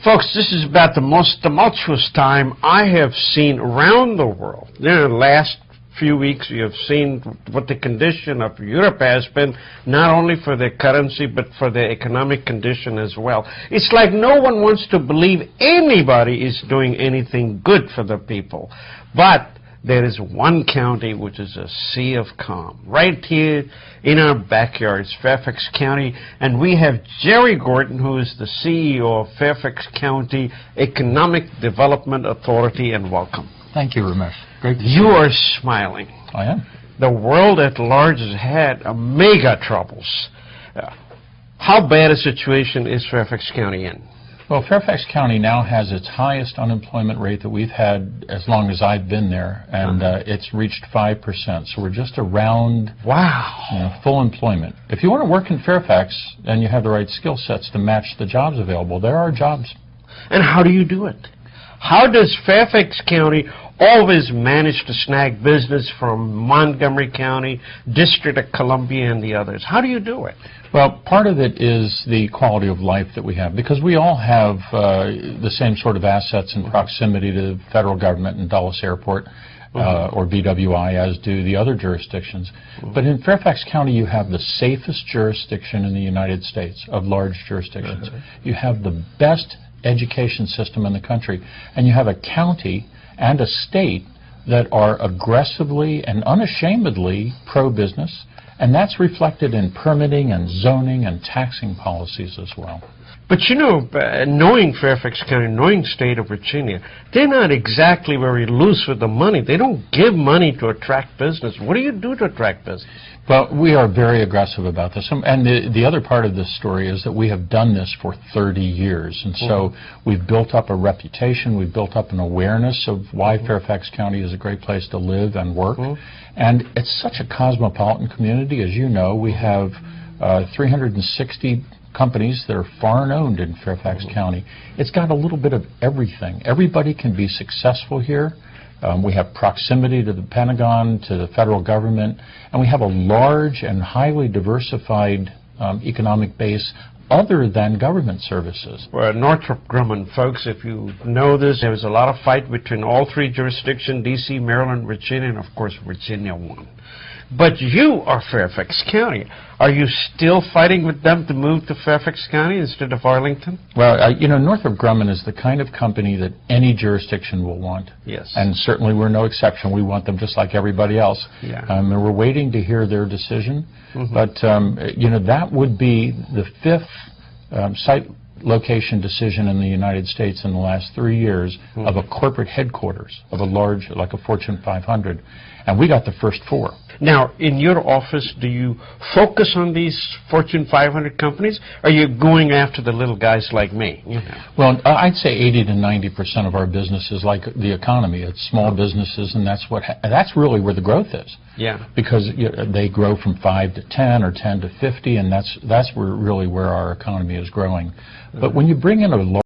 Folks, this is about the most tumultuous time I have seen around the world. In the last few weeks, we have seen what the condition of Europe has been, not only for their currency, but for their economic condition as well. It's like no one wants to believe anybody is doing anything good for the people. But there is one county which is a sea of calm. Right here in our backyard, it's Fairfax County, and we have Jerry Gordon, who is the CEO of Fairfax County Economic Development Authority, and welcome. Thank you, Ramesh. Great to see you. You are smiling. I am. The world at large has had mega troubles. How bad a situation is Fairfax County in? Well, Fairfax County now has its highest unemployment rate that we've had as long as I've been there, and it's reached 5%. So we're just around full employment. If you want to work in Fairfax and you have the right skill sets to match the jobs available, there are jobs. And how do you do it? How does Fairfax County always manage to snag business from Montgomery County, District of Columbia, and the others? How do you do it? Well, part of it is the quality of life that we have, because we all have the same sort of assets in proximity to the federal government and Dulles Airport, or BWI, as do the other jurisdictions. But in Fairfax County, you have the safest jurisdiction in the United States of large jurisdictions. You have the best education system in the country, and you have a county and a state that are aggressively and unashamedly pro-business, and that's reflected in permitting and zoning and taxing policies as well. But you know, knowing Fairfax County, knowing state of Virginia, they're not exactly very loose with the money. They don't give money to attract business. What do you do to attract business? Well, we are very aggressive about this. And the other part of this story is that we have done this for 30 years. And so we've built up a reputation, we've built up an awareness of why Fairfax County is a great place to live and work. And it's such a cosmopolitan community. As you know, we have 360 companies that are foreign-owned in Fairfax County. It's got a little bit of everything. Everybody can be successful here. We have proximity to the Pentagon, to the federal government, and we have a large and highly diversified economic base other than government services. Well, Northrop Grumman, folks, if you know this, there was a lot of fight between all three jurisdictions, D.C., Maryland, Virginia, and of course Virginia won. But you are Fairfax County. Are you still fighting with them to move to Fairfax County instead of Arlington? Well, you know, Northrop Grumman is the kind of company that any jurisdiction will want. Yes. And certainly we're no exception. We want them just like everybody else. Yeah. And we're waiting to hear their decision. But, you know, that would be the fifth site location decision in the United States in the last 3 years of a corporate headquarters of a large, like a Fortune 500. And we got the first 4. Now, in your office, do you focus on these Fortune 500 companies, or are you going after the little guys like me? Well, I'd say 80 to 90% of our business is like the economy. It's small businesses, and that's really where the growth is. Yeah. Because they grow from 5 to 10 or 10 to 50, and that's really where our economy is growing. But when you bring in a